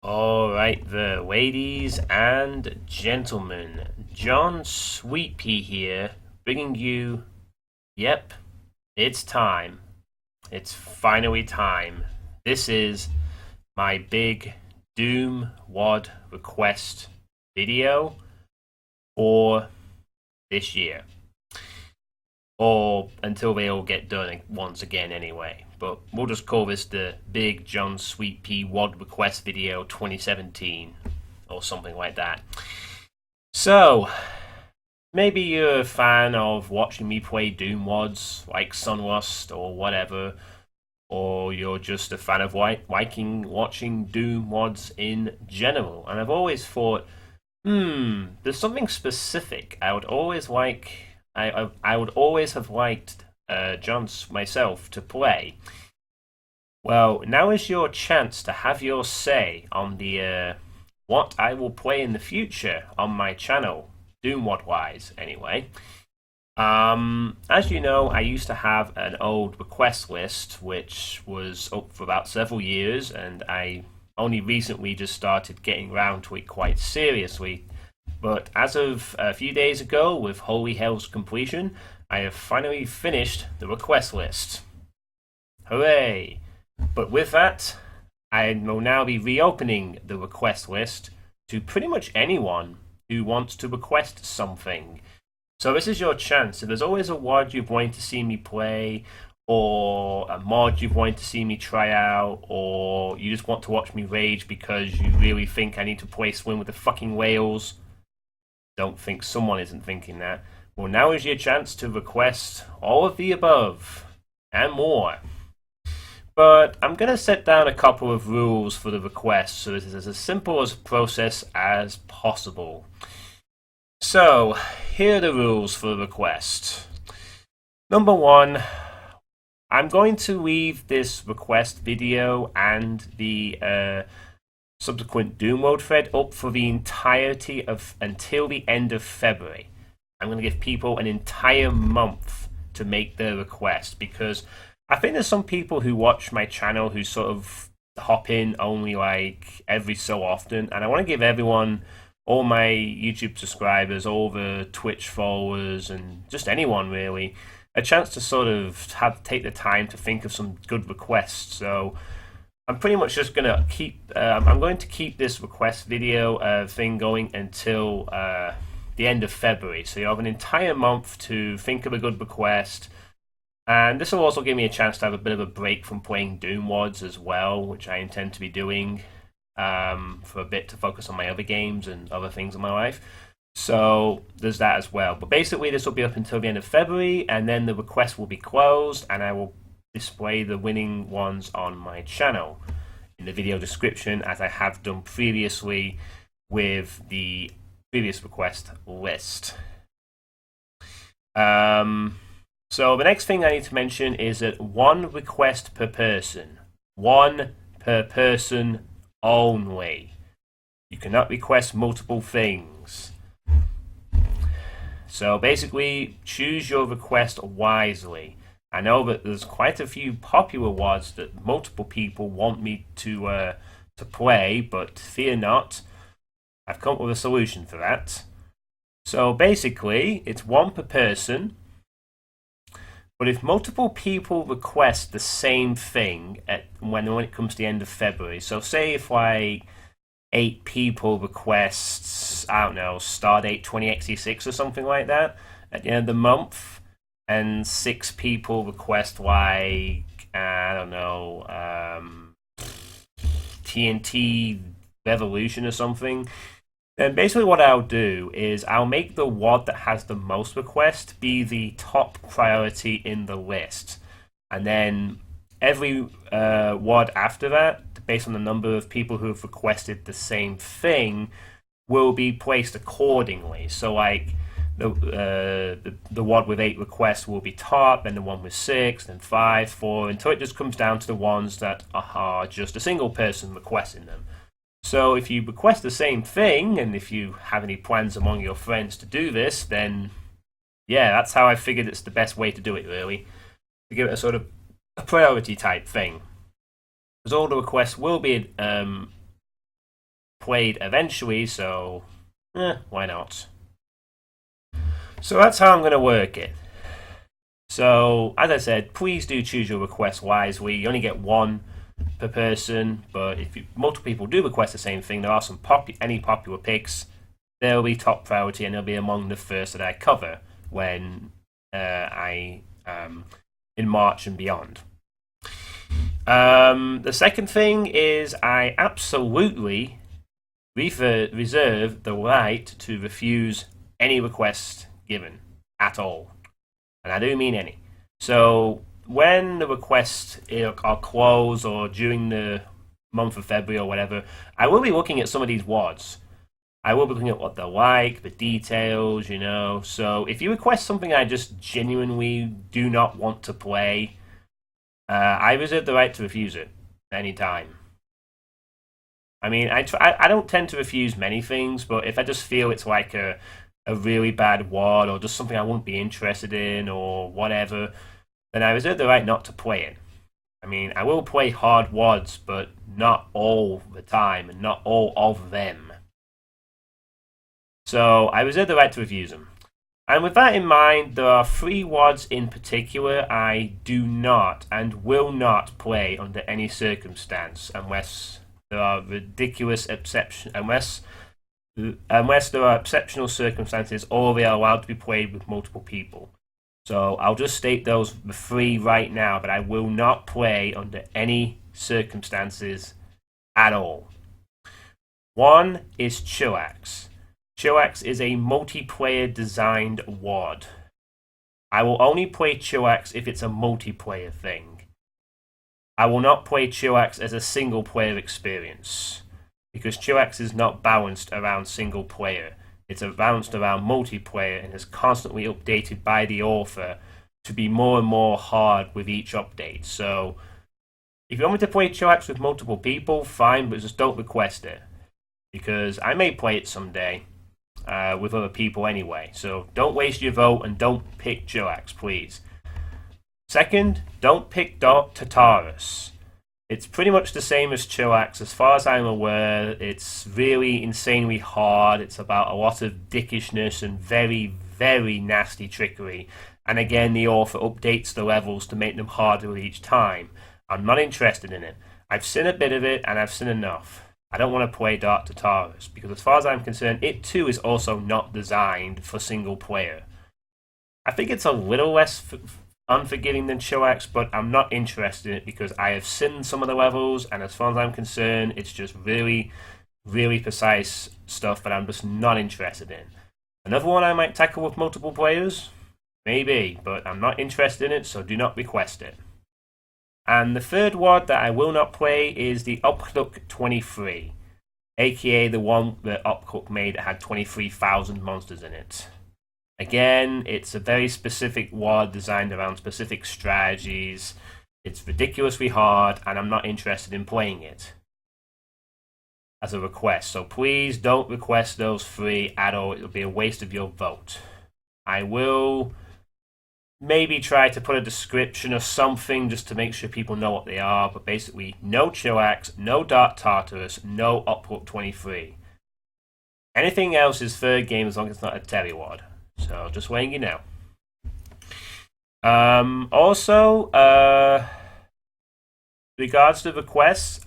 All right, the ladies and gentlemen, John Sweetepee here, bringing you. Yep, it's time. It's finally time. This is my big Doom WOD request video for this year, or until they all get done once again anyway. But we'll just call this the Big John Suitepee WOD Request Video 2017, or something like that. So, maybe you're a fan of watching me play Doom WODs, like Sunlust or whatever, or you're just a fan of watching Doom WODs in general. And I've always thought, there's something specific I would always like. I would always have liked myself to play. Well, now is your chance to have your say on the what I will play in the future on my channel, Doomwad wise, anyway. As you know, I used to have an old request list which was up for about several years, and I only recently just started getting around to it quite seriously. But as of a few days ago, with Holy Hell's completion, I have finally finished the request list. Hooray! But with that, I will now be reopening the request list to pretty much anyone who wants to request something. So this is your chance. If there's always a WOD you've wanted to see me play, or a mod you've wanted to see me try out, or you just want to watch me rage because you really think I need to play Swim with the fucking Whales, don't think someone isn't thinking that. Well, now is your chance to request all of the above and more. But I'm going to set down a couple of rules for the request so this is as simple a process as possible. So, here are the rules for the request. Number one, I'm going to leave this request video and the subsequent Doom World thread up for the entirety of until the end of February. I'm going to give people an entire month to make their request, because I think there's some people who watch my channel who sort of hop in only like every so often, and I want to give everyone, all my YouTube subscribers, all the Twitch followers, and just anyone really, a chance to sort of take the time to think of some good requests. So I'm pretty much just gonna keep. I'm going to keep this request video thing going until the end of February. So you have an entire month to think of a good request, and this will also give me a chance to have a bit of a break from playing Doom WODs as well, which I intend to be doing for a bit to focus on my other games and other things in my life. So there's that as well. But basically, this will be up until the end of February, and then the request will be closed, and I will display the winning ones on my channel in the video description, as I have done previously with the previous request list. So the next thing I need to mention is that one request per person. One per person only. You cannot request multiple things. So basically, choose your request wisely. I know that there's quite a few popular WODs that multiple people want me to play, but fear not, I've come up with a solution for that. So basically, it's one per person, but if multiple people request the same thing when it comes to the end of February, so say if like 8 people requests, I don't know, Stardate 20xc6 or something like that at the end of the month, and 6 people request like, I don't know, TNT Revolution or something, then basically what I'll do is I'll make the WOD that has the most requests be the top priority in the list. And then every WOD after that, based on the number of people who have requested the same thing, will be placed accordingly. So like, the WOD with 8 requests will be top, then the one with 6, then 5, 4, until it just comes down to the ones that are just a single person requesting them. So if you request the same thing, and if you have any plans among your friends to do this, then yeah, that's how I figured it's the best way to do it, really. To give it a sort of a priority type thing. Because all the requests will be played eventually, so why not? So that's how I'm going to work it. So, as I said, please do choose your requests wisely. You only get one per person, but if multiple people do request the same thing, there are some any popular picks. They'll be top priority, and they'll be among the first that I cover when I in March and beyond. The second thing is I absolutely reserve the right to refuse any request given at all, and I do mean any. So when the requests are closed or during the month of February or whatever, I will be looking at some of these WODs. I will be looking at what they're like, the details, So if you request something I just genuinely do not want to play, I reserve the right to refuse it anytime. I mean, I don't tend to refuse many things, but if I just feel it's like a really bad WOD or just something I wouldn't be interested in or whatever, then I reserve the right not to play it. I mean, I will play hard WODs, but not all the time and not all of them. So I reserve the right to refuse them. And with that in mind, there are 3 WODs in particular I do not and will not play under any circumstance unless there are ridiculous exceptions, unless there are exceptional circumstances or they are allowed to be played with multiple people. So I'll just state those 3 right now that I will not play under any circumstances at all. One is Chillax. Chillax is a multiplayer designed WOD. I will only play Chillax if it's a multiplayer thing. I will not play Chillax as a single player experience, because Chillax is not balanced around single player. It's balanced around multiplayer and is constantly updated by the author to be more and more hard with each update. So if you want me to play Chillax with multiple people, fine, but just don't request it, because I may play it someday with other people anyway. So don't waste your vote and don't pick Chillax, please. Second, don't pick Tartarus. It's pretty much the same as Chillax. As far as I'm aware, it's really insanely hard. It's about a lot of dickishness and very, very nasty trickery. And again, the author updates the levels to make them harder each time. I'm not interested in it. I've seen a bit of it, and I've seen enough. I don't want to play Dark Tartarus, because as far as I'm concerned, it too is also not designed for single player. I think it's a little less unforgiving than Chillax, but I'm not interested in it because I have seen some of the levels, and as far as I'm concerned, it's just really, really precise stuff that I'm just not interested in. Another one I might tackle with multiple players? Maybe, but I'm not interested in it, so do not request it. And the third WOD that I will not play is the Upcook 23, aka the one that Upcook made that had 23,000 monsters in it. Again, it's a very specific WOD designed around specific strategies. It's ridiculously hard, and I'm not interested in playing it as a request. So please don't request those 3 at all. It'll be a waste of your vote. I will maybe try to put a description or something just to make sure people know what they are, but basically no Chillax, no Dark Tartarus, no Upcook 23. Anything else is third game as long as it's not a Telewad. So just letting you know. Also, regards to requests,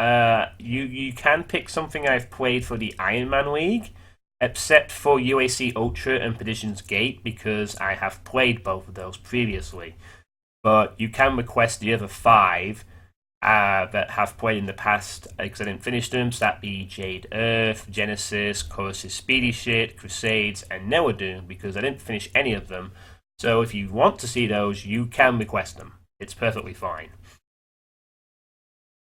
you can pick something I've played for the Iron Man League, except for UAC Ultra and Perdition's Gate, because I have played both of those previously. But you can request the other 5 that have played in the past, because I didn't finish them, so that be Jade Earth, Genesis, Chorus's Speedy Shit, Crusades, and Neodoom, because I didn't finish any of them. So if you want to see those, you can request them. It's perfectly fine.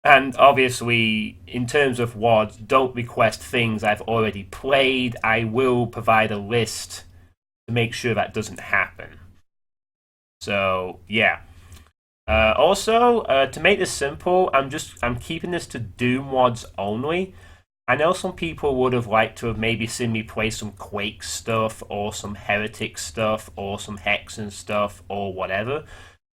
And obviously, in terms of WODs, don't request things I've already played. I will provide a list to make sure that doesn't happen. So, yeah. Also, to make this simple, I'm keeping this to Doom WODs only. I know some people would have liked to have maybe seen me play some Quake stuff, or some Heretic stuff, or some Hexen stuff, or whatever.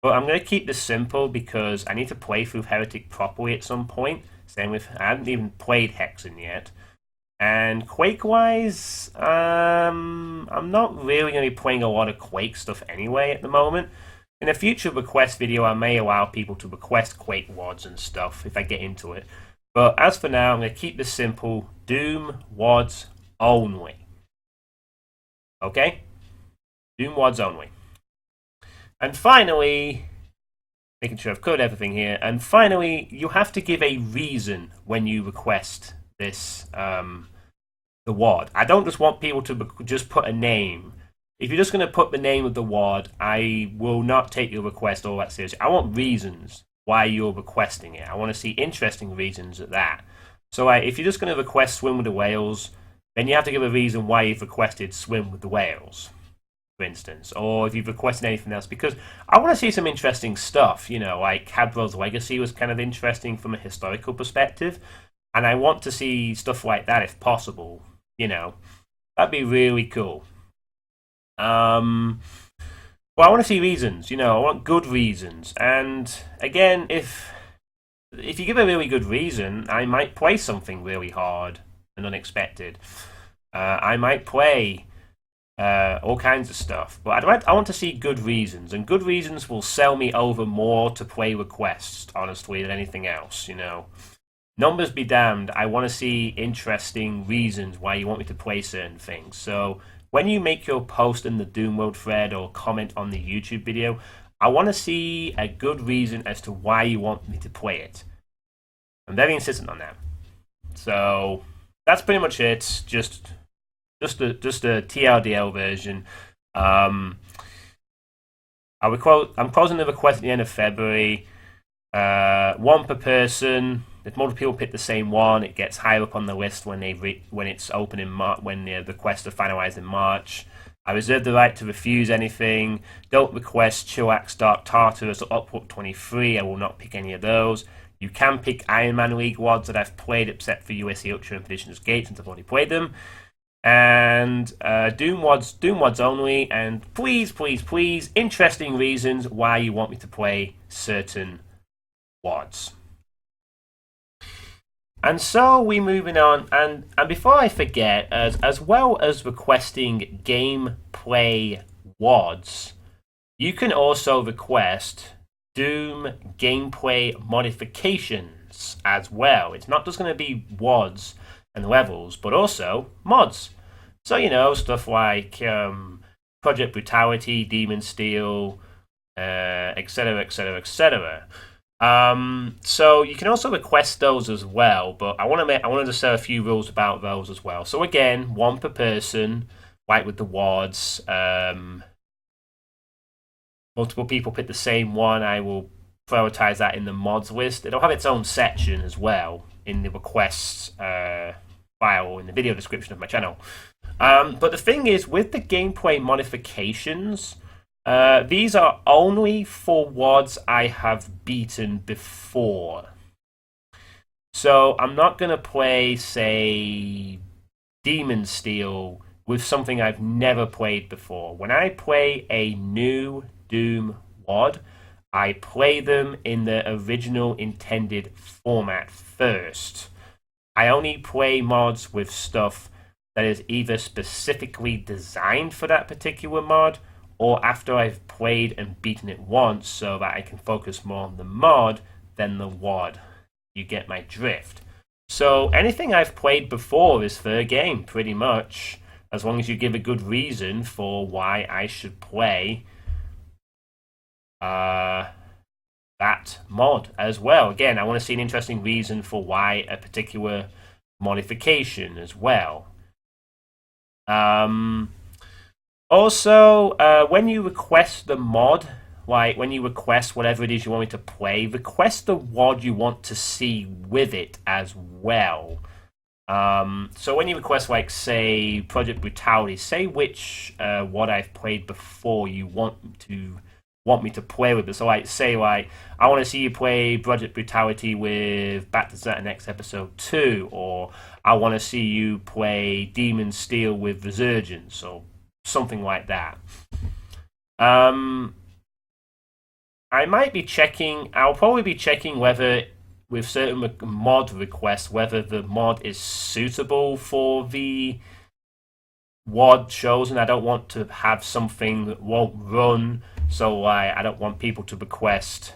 But I'm going to keep this simple because I need to play through Heretic properly at some point. Same with, I haven't even played Hexen yet. And Quake-wise, I'm not really going to be playing a lot of Quake stuff anyway at the moment. In a future request video, I may allow people to request Quake WODs and stuff if I get into it. But as for now, I'm going to keep this simple. Doom WODs only. Okay? Doom WODs only. And finally, making sure I've covered everything here, and finally, you have to give a reason when you request this, the WOD. I don't just want people to just put a name. If you're just going to put the name of the WOD, I will not take your request all that seriously. I want reasons why you're requesting it. I want to see interesting reasons at that. So if you're just going to request Swim with the Whales, then you have to give a reason why you've requested Swim with the Whales, for instance. Or if you've requested anything else, because I want to see some interesting stuff. You know, like Cadbro's Legacy was kind of interesting from a historical perspective. And I want to see stuff like that if possible. You know, that'd be really cool. Well, I want to see reasons. You know, I want good reasons. And again, if you give a really good reason, I might play something really hard and unexpected. I might play all kinds of stuff, but I want to see good reasons, and good reasons will sell me over more to play requests, honestly, than anything else. You know, numbers be damned. I want to see interesting reasons why you want me to play certain things. So when you make your post in the Doom World thread or comment on the YouTube video, I want to see a good reason as to why you want me to play it. I'm very insistent on that. So that's pretty much it. Just a TLDL version. I'm closing the request at the end of February. One per person. If multiple people pick the same one, it gets higher up on the list when it's open in when the requests are finalized in March. I reserve the right to refuse anything. Don't request Chillax Dark Tartarus or Upward 23. I will not pick any of those. You can pick Iron Man League WODs that I've played, except for USA Ultra and Petitioner's Gate, since I've already played them. And Doom WODs only. And please, interesting reasons why you want me to play certain WODs. And so we're moving on, and before I forget, as well as requesting gameplay WODs, you can also request Doom gameplay modifications as well. It's not just going to be WODs and levels, but also mods. So, you know, stuff like Project Brutality, Demon Steel, etc., etc., etc. So you can also request those as well, but I want to just say a few rules about those as well. So again, one per person, like with the WODs. Multiple people pick the same one. I will prioritize that in the mods list. It'll have its own section as well in the requests file in the video description of my channel. But the thing is, with the gameplay modifications, these are only for WODs I have beaten before. So I'm not going to play, say, Demon Steel with something I've never played before. When I play a new Doom WOD, I play them in the original intended format first. I only play mods with stuff that is either specifically designed for that particular mod, or after I've played and beaten it once, so that I can focus more on the mod than the WOD. You get my drift. So anything I've played before is fair game, pretty much, as long as you give a good reason for why I should play that mod as well. Again, I want to see an interesting reason for why a particular modification as well. Also, when you request the mod, like when you request whatever it is you want me to play, request the WOD you want to see with it as well. So when you request, like, say, Project Brutality, say which WOD I've played before you want me to play with it. So, like, say, like, I want to see you play Project Brutality with Back to Saturn X Episode 2, or I want to see you play Demon Steel with Resurgence, or something like that. I'll probably be checking whether with certain mod requests whether the mod is suitable for the WAD chosen. I don't want to have something that won't run, so I don't want people to request.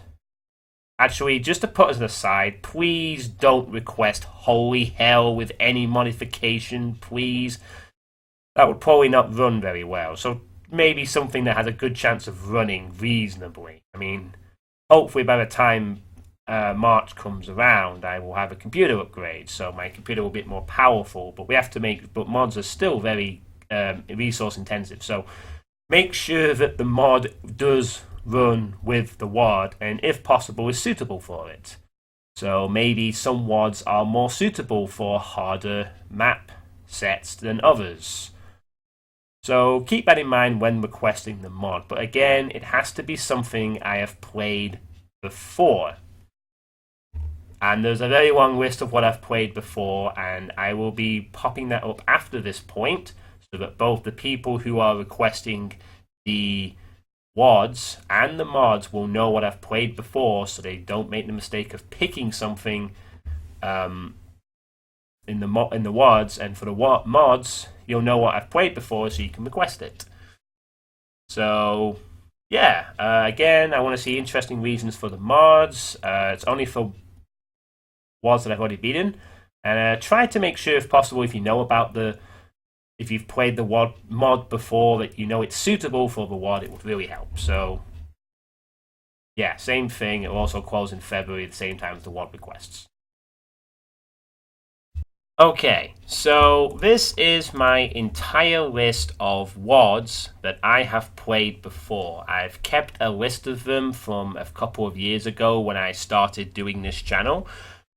Actually, just to put us aside, please don't request holy hell with any modification, please. That would probably not run very well. So maybe something that has a good chance of running reasonably. I mean, hopefully by the time March comes around, I will have a computer upgrade, so my computer will be a bit more powerful. But we have to but mods are still very resource intensive. So make sure that the mod does run with the WAD, and if possible is suitable for it. So maybe some WADs are more suitable for harder map sets than others. So keep that in mind when requesting the mod. But again, it has to be something I have played before. And there's a very long list of what I've played before, and I will be popping that up after this point so that both the people who are requesting the WADs and the mods will know what I've played before, so they don't make the mistake of picking something in the WADs, and for the mods, you'll know what I've played before, so you can request it. So yeah, again, I want to see interesting reasons for the mods. It's only for WADs that I've already beaten, and try to make sure, if possible, if you know about if you've played the WAD mod before, that you know it's suitable for the WAD, it would really help. So yeah, same thing. It will also close in February at the same time as the WAD requests. Okay, so this is my entire list of WADs that I have played before. I've kept a list of them from a couple of years ago when I started doing this channel.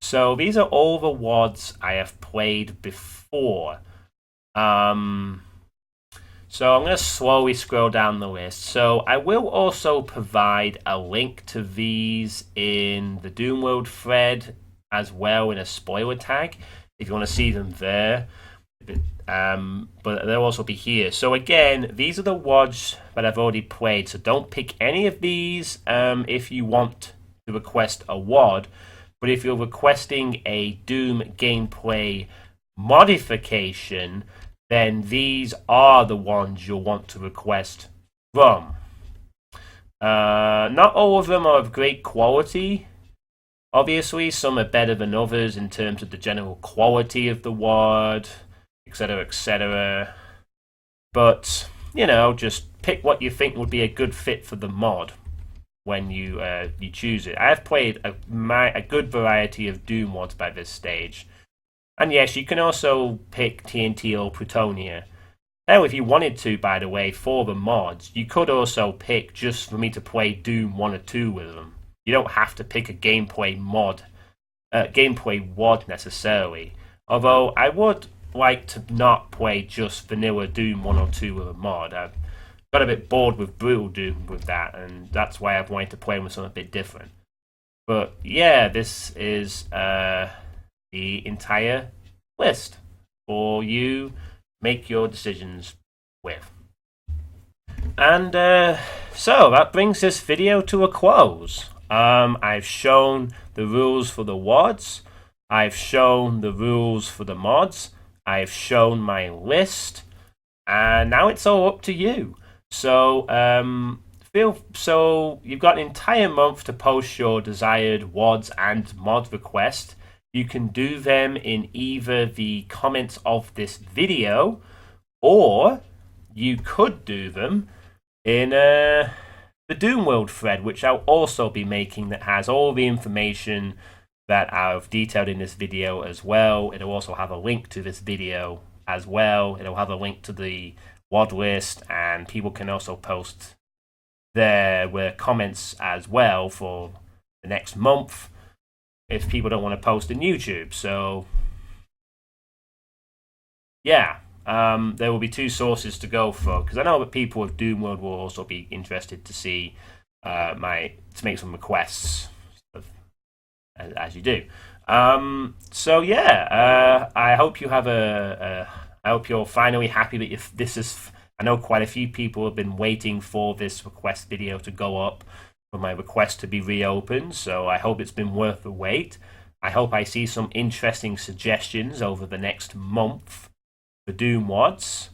So these are all the WADs I have played before. So I'm going to slowly scroll down the list. So I will also provide a link to these in the Doom World thread as well in a spoiler tag if you want to see them there. But they'll also be here. So again, these are the WADs that I've already played. So don't pick any of these if you want to request a WAD. But if you're requesting a Doom gameplay modification, then these are the ones you'll want to request from. Not all of them are of great quality. Obviously, some are better than others in terms of the general quality of the WAD, etc., etc. But, you know, just pick what you think would be a good fit for the mod when you choose it. I have played a good variety of Doom mods by this stage. And yes, you can also pick TNT or Plutonia. Now, if you wanted to, by the way, for the mods, you could also pick just for me to play Doom 1 or 2 with them. You don't have to pick a gameplay WAD necessarily. Although, I would like to not play just vanilla Doom 1 or 2 with a mod. I've got a bit bored with Brutal Doom with that, and that's why I've wanted to play with something a bit different. But yeah, this is the entire list for you make your decisions with. And so that brings this video to a close. I've shown the rules for the WADs, I've shown the rules for the mods, I've shown my list, and now it's all up to you. So you've got an entire month to post your desired WADs and mod request. You can do them in either the comments of this video, or you could do them in the Doom World thread, which I'll also be making, that has all the information that I've detailed in this video as well. It'll also have a link to this video as well. It'll have a link to the WAD list, and people can also post their comments as well for the next month if people don't want to post on YouTube. So yeah, there will be two sources to go for, because I know that people of Doom World will also be interested to see to make some requests, as you do. So yeah, I hope you have I hope you're finally happy that this is. I know quite a few people have been waiting for this request video to go up, for my request to be reopened. So I hope it's been worth the wait. I hope I see some interesting suggestions over the next month for Doom Wads.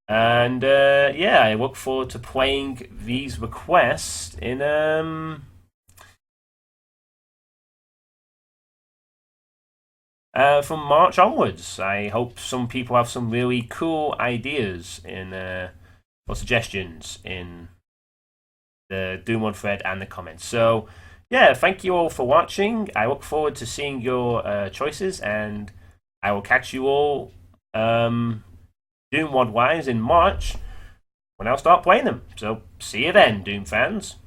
And yeah, I look forward to playing these requests in from March onwards. I hope some people have some really cool ideas in or suggestions in the Doom One thread and the comments. So yeah, thank you all for watching. I look forward to seeing your choices, and I will catch you all Doom One wise in March when I'll start playing them. So see you then, Doom fans.